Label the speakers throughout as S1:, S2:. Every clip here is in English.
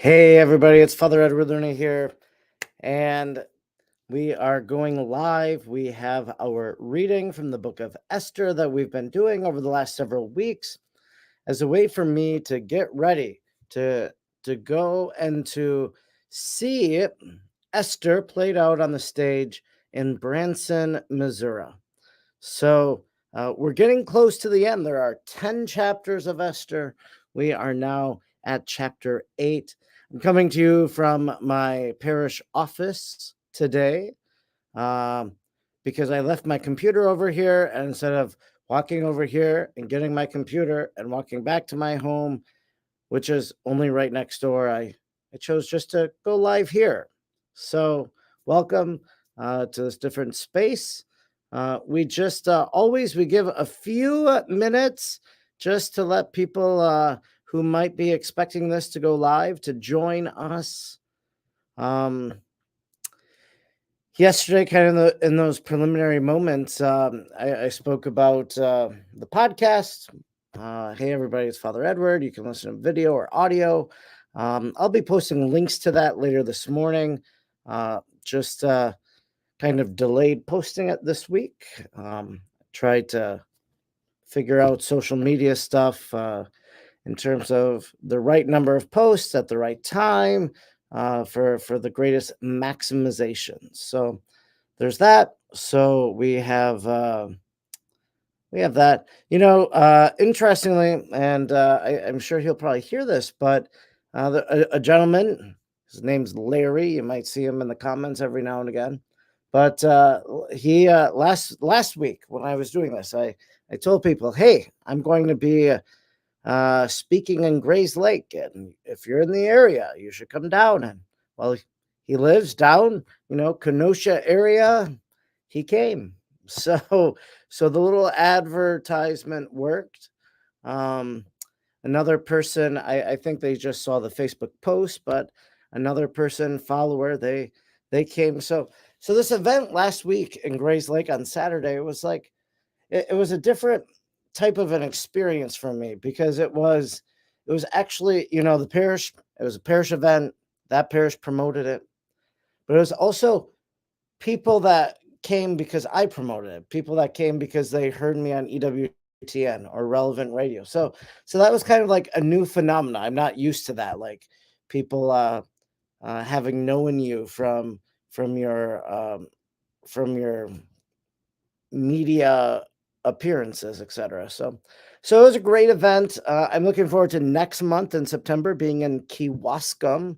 S1: Hey everybody, it's Father Edward Looney here, and we are going live. We have our reading from the book of Esther that we've been doing over the last several weeks as a way for me to get ready to go and to see Esther played out on the stage in Branson, Missouri. So we're getting close to the end. There are 10 chapters of Esther. We are now at chapter 8. I'm coming to you from my parish office today because I left my computer over here, and instead of walking over here and getting my computer and walking back to my home, which is only right next door, I chose just to go live here. So welcome to this different space. We just we give a few minutes just to let people who might be expecting this to go live to join us. Yesterday, kind of in those preliminary moments, I spoke about the podcast. Hey, everybody, it's Father Edward. You can listen to video or audio. I'll be posting links to that later this morning. Just kind of delayed posting it this week. Tried to figure out social media stuff in terms of the right number of posts at the right time for the greatest maximization. So there's that. So we have that. Interestingly, and I'm sure he'll probably hear this, but a gentleman, his name's Larry. You might see him in the comments every now and again. But he last week when I was doing this, I told people, hey, I'm going to be speaking in Grays Lake, and if you're in the area, you should come down. And well, he lives down, Kenosha area. He came, so the little advertisement worked. Another person, I think they just saw the Facebook post, but another person, follower, they came. So this event last week in Grays Lake on Saturday, it was like it was a different type of an experience for me because it was actually, the parish, it was a parish event. That parish promoted it, but it was also people that came because I promoted it, people that came because they heard me on EWTN or relevant radio. So that was kind of like a new phenomenon. I'm not used to that, like people having known you from your media appearances, etc. So it was a great event. I'm looking forward to next month in September being in Kewaskum.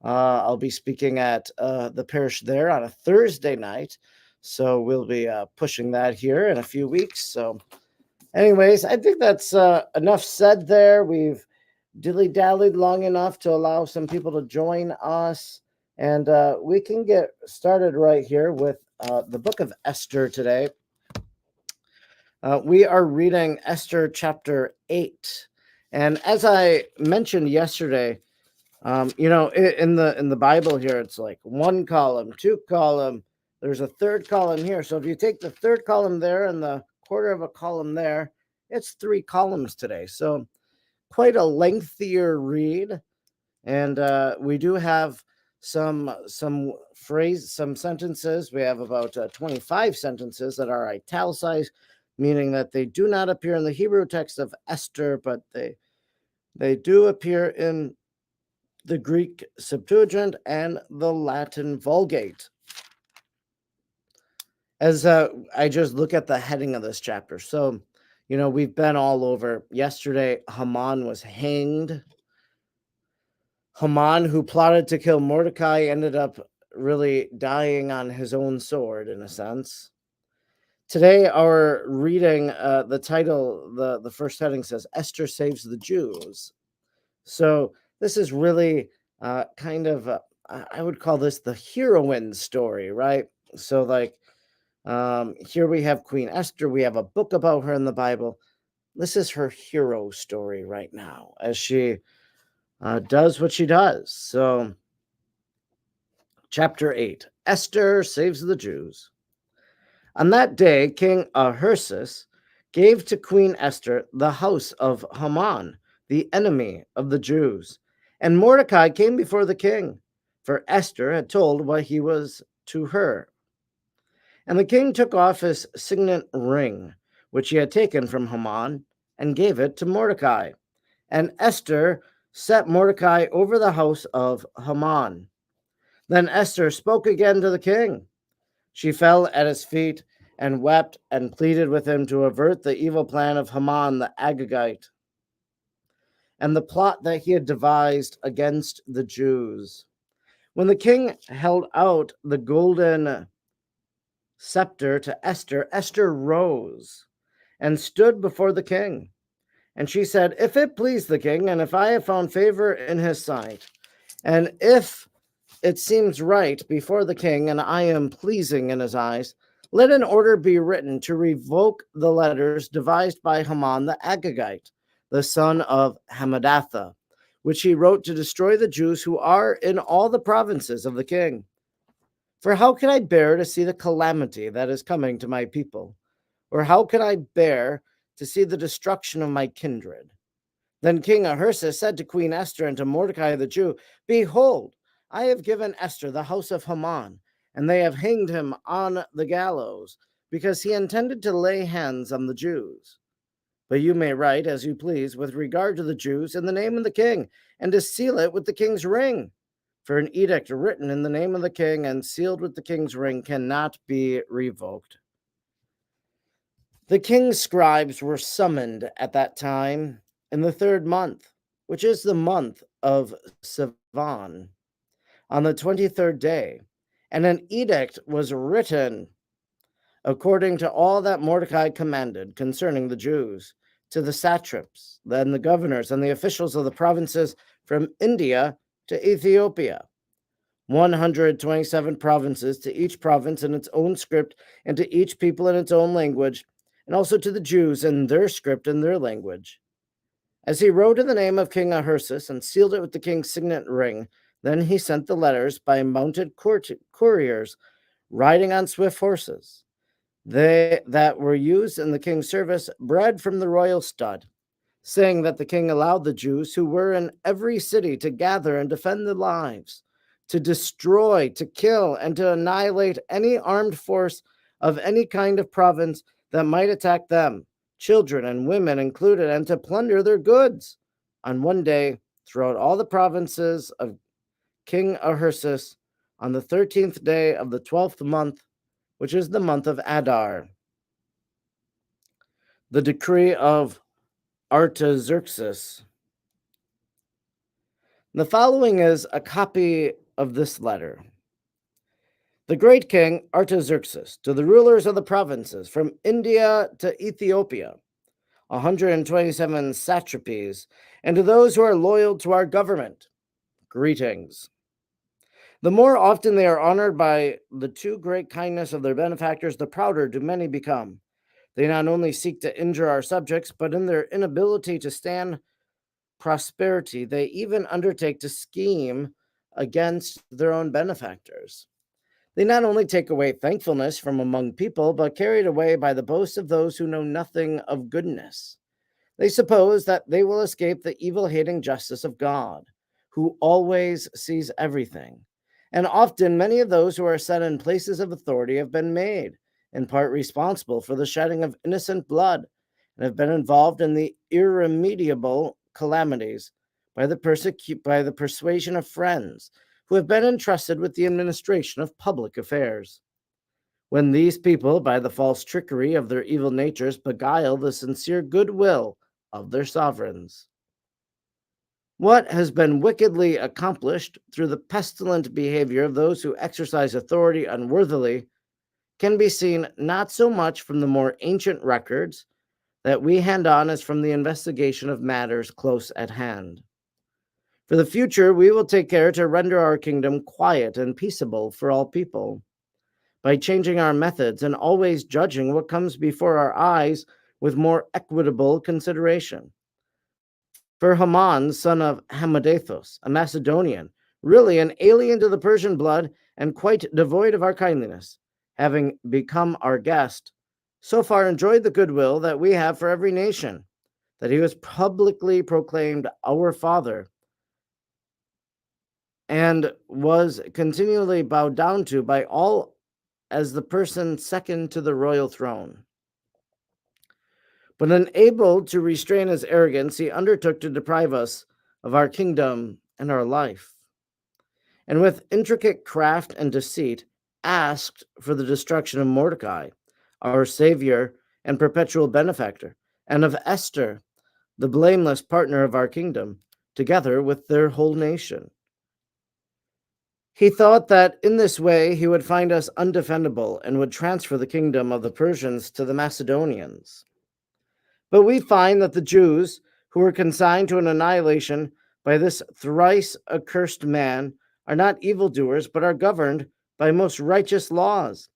S1: I'll be speaking at the parish there on a Thursday night. So we'll be pushing that here in a few weeks. So anyways, I think that's enough said there. We've dilly-dallied long enough to allow some people to join us. And we can get started right here with the book of Esther today. We are reading Esther chapter 8. And as I mentioned yesterday, in the Bible here, it's like one column, two column. There's a third column here. So if you take the third column there and the quarter of a column there, it's 3 columns today. So quite a lengthier read. And we do have some sentences. We have about 25 sentences that are italicized, meaning that they do not appear in the Hebrew text of Esther, but they do appear in the Greek Septuagint and the Latin Vulgate. As I just look at the heading of this chapter. So, we've been all over. Yesterday, Haman was hanged. Haman, who plotted to kill Mordecai, ended up really dying on his own sword, in a sense. Today, our reading, the title, the first heading says, Esther saves the Jews. So this is really kind of, I would call this the heroine story, right? So like, here we have Queen Esther. We have a book about her in the Bible. This is her hero story right now as she does what she does. So chapter 8, Esther saves the Jews. On that day, King Ahasuerus gave to Queen Esther the house of Haman, the enemy of the Jews, And Mordecai came before the king, for Esther had told what he was to her. And the king took off his signet ring, which he had taken from Haman, and gave it to Mordecai. And Esther set Mordecai over the house of Haman. Then Esther spoke again to the king. She fell at his feet and wept and pleaded with him to avert the evil plan of Haman the Agagite and the plot that he had devised against the Jews. When the king held out the golden scepter to Esther, Esther rose and stood before the king. And she said, "If it please the king, and if I have found favor in his sight, and if it seems right before the king, and I am pleasing in his eyes, let an order be written to revoke the letters devised by Haman the Agagite, the son of Hammedatha, which he wrote to destroy the Jews who are in all the provinces of the king. For how can I bear to see the calamity that is coming to my people? Or how can I bear to see the destruction of my kindred?" Then King Ahasuerus said to Queen Esther and to Mordecai the Jew, "Behold, I have given Esther the house of Haman, and they have hanged him on the gallows, because he intended to lay hands on the Jews. But you may write as you please with regard to the Jews in the name of the king, and to seal it with the king's ring. For an edict written in the name of the king and sealed with the king's ring cannot be revoked." The king's scribes were summoned at that time in the 3rd month, which is the month of Sivan, on the 23rd day, and an edict was written according to all that Mordecai commanded concerning the Jews, to the satraps, then the governors, and the officials of the provinces from India to Ethiopia. 127 provinces, to each province in its own script, and to each people in its own language, and also to the Jews in their script and their language. As he wrote in the name of King Ahasuerus and sealed it with the king's signet ring, then he sent the letters by mounted couriers riding on swift horses. They that were used in the king's service bred from the royal stud, saying that the king allowed the Jews who were in every city to gather and defend their lives, to destroy, to kill, and to annihilate any armed force of any kind of province that might attack them, children and women included, and to plunder their goods on one day throughout all the provinces of King Ahasuerus on the 13th day of the 12th month, which is the month of Adar. The decree of Artaxerxes. The following is a copy of this letter. The great king Artaxerxes, to the rulers of the provinces from India to Ethiopia, 127 satrapies, and to those who are loyal to our government, greetings. The more often they are honored by the too great kindness of their benefactors, the prouder do many become. They not only seek to injure our subjects, but in their inability to stand prosperity, they even undertake to scheme against their own benefactors. They not only take away thankfulness from among people, but carry it away by the boast of those who know nothing of goodness. They suppose that they will escape the evil-hating justice of God, who always sees everything. And often many of those who are set in places of authority have been made, in part responsible for the shedding of innocent blood, and have been involved in the irremediable calamities by the persuasion of friends who have been entrusted with the administration of public affairs. When these people, by the false trickery of their evil natures, beguile the sincere goodwill of their sovereigns. What has been wickedly accomplished through the pestilent behavior of those who exercise authority unworthily can be seen not so much from the more ancient records that we hand on as from the investigation of matters close at hand. For the future, we will take care to render our kingdom quiet and peaceable for all people, by changing our methods and always judging what comes before our eyes with more equitable consideration. For Haman, son of Hammedathos, a Macedonian, really an alien to the Persian blood and quite devoid of our kindliness, having become our guest, so far enjoyed the goodwill that we have for every nation, that he was publicly proclaimed our father, and was continually bowed down to by all as the person second to the royal throne. But unable to restrain his arrogance, he undertook to deprive us of our kingdom and our life, and with intricate craft and deceit asked for the destruction of Mordecai, our savior and perpetual benefactor, and of Esther, the blameless partner of our kingdom, together with their whole nation. He thought that in this way he would find us undefendable and would transfer the kingdom of the Persians to the Macedonians. But we find that the Jews, who were consigned to an annihilation by this thrice accursed man, are not evildoers, but are governed by most righteous laws,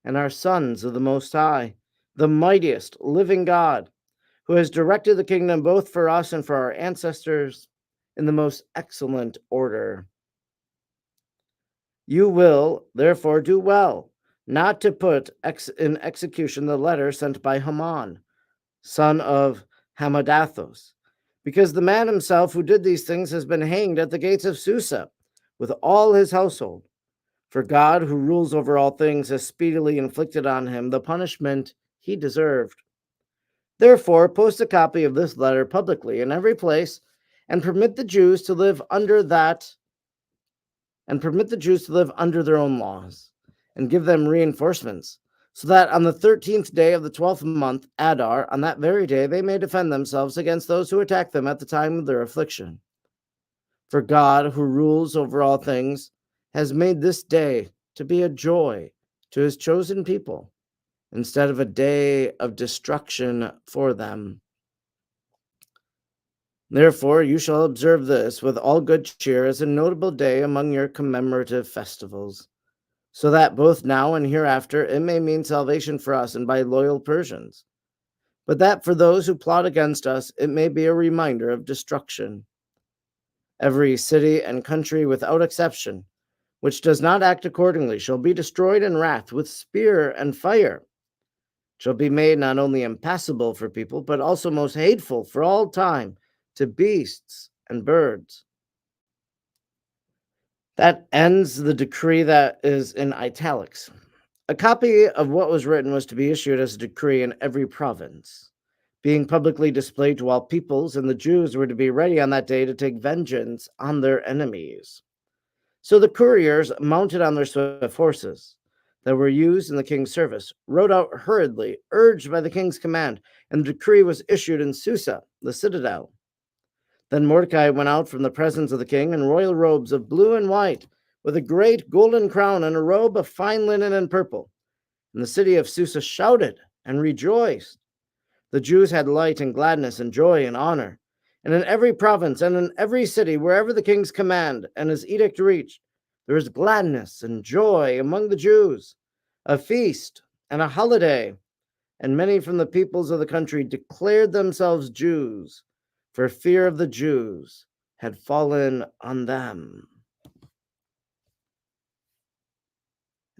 S1: and are sons of the Most High, the mightiest living God, who has directed the kingdom both for us and for our ancestors in the most excellent order. You will, therefore, do well not to put in execution the letter sent by Haman, son of Hamadathos, because the man himself who did these things has been hanged at the gates of Susa with all his household. For God, who rules over all things, has speedily inflicted on him the punishment he deserved. Therefore, post a copy of this letter publicly in every place, and permit the Jews to live under their own laws, and give them reinforcements, so that on the 13th day of the 12th month, Adar, on that very day, they may defend themselves against those who attack them at the time of their affliction. For God, who rules over all things, has made this day to be a joy to his chosen people, instead of a day of destruction for them. Therefore, you shall observe this with all good cheer as a notable day among your commemorative festivals, so that both now and hereafter it may mean salvation for us and by loyal Persians, but that for those who plot against us it may be a reminder of destruction. Every city and country without exception, which does not act accordingly, shall be destroyed in wrath with spear and fire, shall be made not only impassable for people, but also most hateful for all time to beasts and birds. That ends the decree that is in italics. A copy of what was written was to be issued as a decree in every province, being publicly displayed to all peoples, and the Jews were to be ready on that day to take vengeance on their enemies. So the couriers, mounted on their swift horses that were used in the king's service, rode out hurriedly, urged by the king's command, and the decree was issued in Susa, the citadel. Then Mordecai went out from the presence of the king in royal robes of blue and white, with a great golden crown and a robe of fine linen and purple. And the city of Susa shouted and rejoiced. The Jews had light and gladness and joy and honor. And in every province and in every city, wherever the king's command and his edict reached, there was gladness and joy among the Jews, a feast and a holiday. And many from the peoples of the country declared themselves Jews, for fear of the Jews had fallen on them.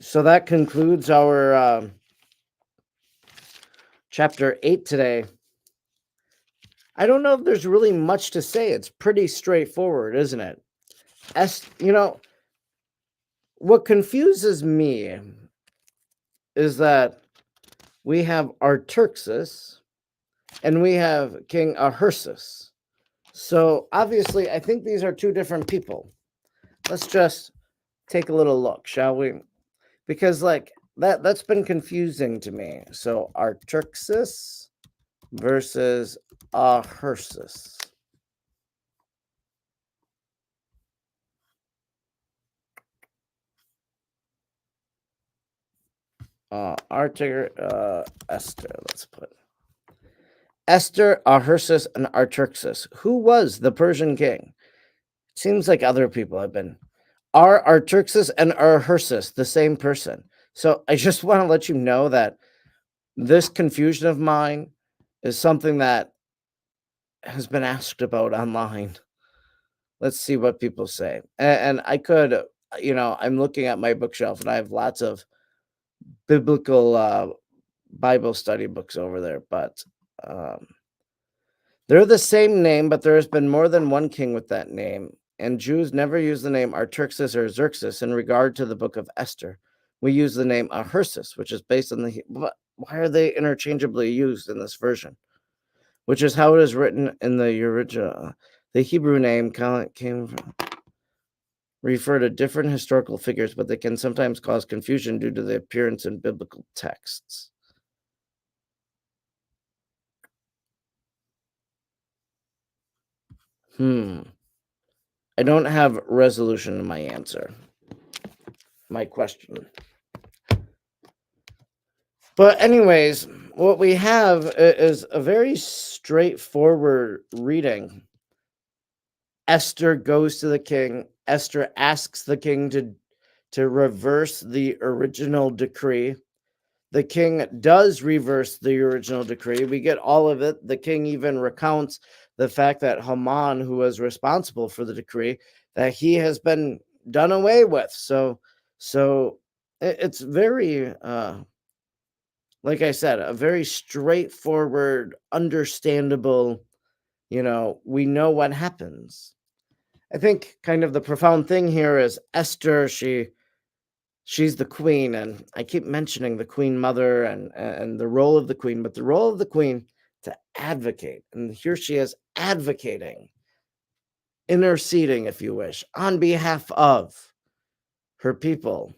S1: So that concludes our chapter 8 today. I don't know if there's really much to say. It's pretty straightforward, isn't it? What confuses me is that we have Artaxerxes and we have King Ahasuerus. So obviously, I think these are two different people. Let's just take a little look, shall we? Because that's been confusing to me. So Artaxerxes versus Ahasuerus. Esther, let's put Esther, Ahasuerus, and Artaxerxes. Who was the Persian king? It seems like other people have been. Are Artaxerxes and Ahasuerus the same person? So I just want to let you know that this confusion of mine is something that has been asked about online. Let's see what people say. And I could, I'm looking at my bookshelf and I have lots of biblical Bible study books over there, but they're the same name, but there has been more than one king with that name. and Jews never use the name Artaxerxes or Xerxes in regard to the book of Esther. We use the name Ahursis, which is based on the. Why are they interchangeably used in this version? Which is how it is written in the original. The Hebrew name came from, refer to different historical figures, but they can sometimes cause confusion due to the appearance in biblical texts. I don't have resolution in my answer, my question. But anyways, what we have is a very straightforward reading. Esther goes to the king. Esther asks the king to reverse the original decree. The king does reverse the original decree. We get all of it. The king even recounts the fact that Haman, who was responsible for the decree, that he has been done away with. So it's very, like I said, a very straightforward, understandable, we know what happens. I think kind of the profound thing here is Esther, she's the queen, and I keep mentioning the queen mother and the role of the queen, but the role of the queen to advocate. And here she is advocating, interceding, if you wish, on behalf of her people.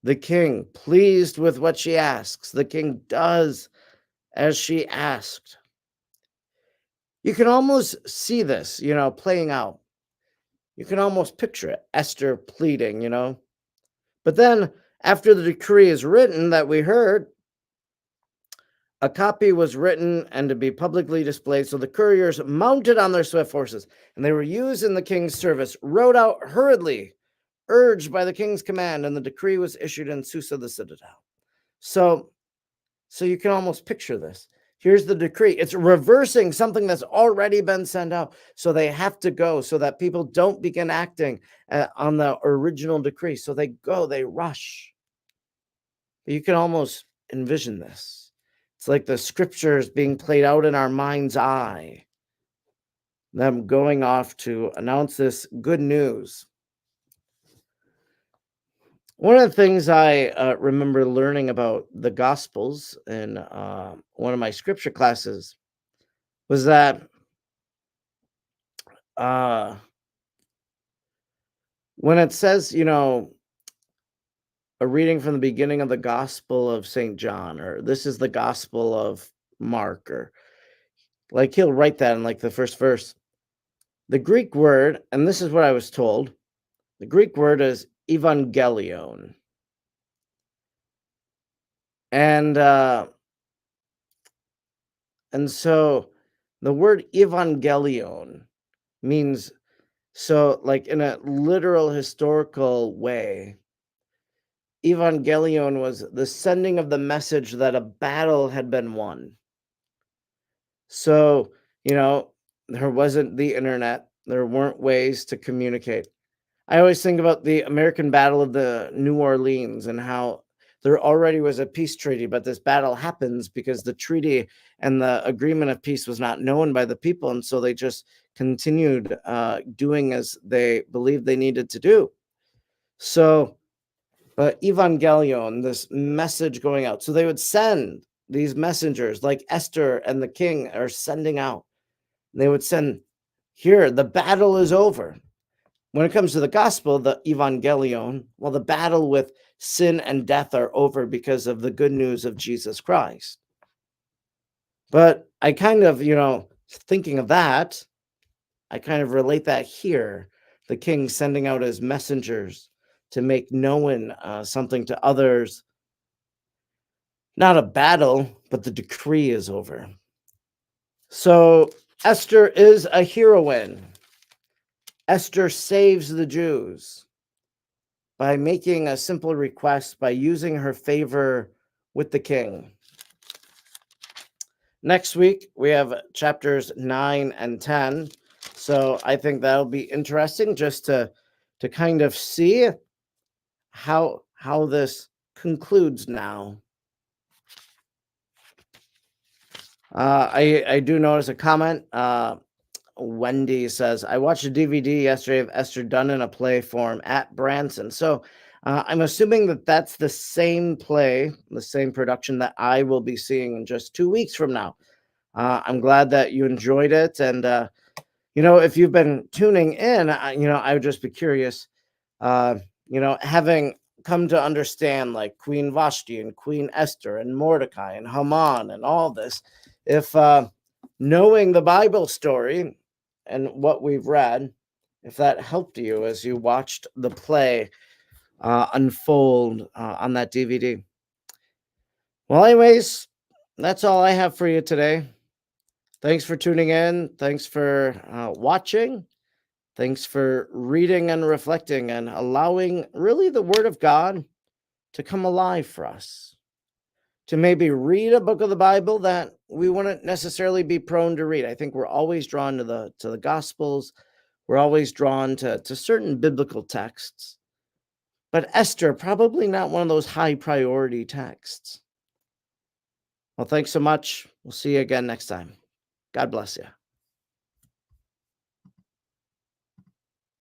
S1: The king, pleased with what she asks, the king does as she asked. You can almost see this, playing out. You can almost picture it, Esther pleading, But then, after the decree is written that we heard, a copy was written and to be publicly displayed. So the couriers, mounted on their swift horses, and they were used in the king's service, rode out hurriedly, urged by the king's command, and the decree was issued in Susa, the citadel. So you can almost picture this. Here's the decree. It's reversing something that's already been sent out. So they have to go so that people don't begin acting on the original decree. So they go, they rush. You can almost envision this. It's like the scriptures being played out in our mind's eye. Them going off to announce this good news. One of the things I remember learning about the Gospels in one of my scripture classes was that when it says, a reading from the beginning of the Gospel of St. John, or this is the Gospel of Mark, or like he'll write that in like the first verse. The Greek word, and this is what I was told, the Greek word is evangelion. And so the word evangelion means, so like in a literal historical way, evangelion was the sending of the message that a battle had been won. So, there wasn't the internet. There weren't ways to communicate. I always think about the American Battle of the New Orleans and how there already was a peace treaty, but this battle happens because the treaty and the agreement of peace was not known by the people. And so they just continued doing as they believed they needed to do. So, but evangelion, this message going out. So they would send these messengers like Esther and the king are sending out. They would send, here, the battle is over. When it comes to the gospel, the evangelion, well, the battle with sin and death are over because of the good news of Jesus Christ. But I kind of, thinking of that, I kind of relate that here. The king sending out his messengers to make known something to others. Not a battle, but the decree is over. So Esther is a heroine. Esther saves the Jews by making a simple request, by using her favor with the king. Next week, we have chapters 9 and 10. So I think that'll be interesting just to kind of see how this concludes now. I do notice a comment. Wendy says, I watched a DVD yesterday of Esther done in a play form at Branson. So I'm assuming that that's the same play, the same production that I will be seeing in just 2 weeks from now. I'm glad that you enjoyed it. And, if you've been tuning in, I would just be curious, uh, having come to understand like Queen Vashti and Queen Esther and Mordecai and Haman and all this, if knowing the Bible story and what we've read, if that helped you as you watched the play unfold on that DVD. Well, anyways, that's all I have for you today. Thanks for tuning in. Thanks for watching. Thanks for reading and reflecting and allowing really the Word of God to come alive for us. To maybe read a book of the Bible that we wouldn't necessarily be prone to read. I think we're always drawn to the Gospels. We're always drawn to certain biblical texts. But Esther, probably not one of those high priority texts. Well, thanks so much. We'll see you again next time. God bless you.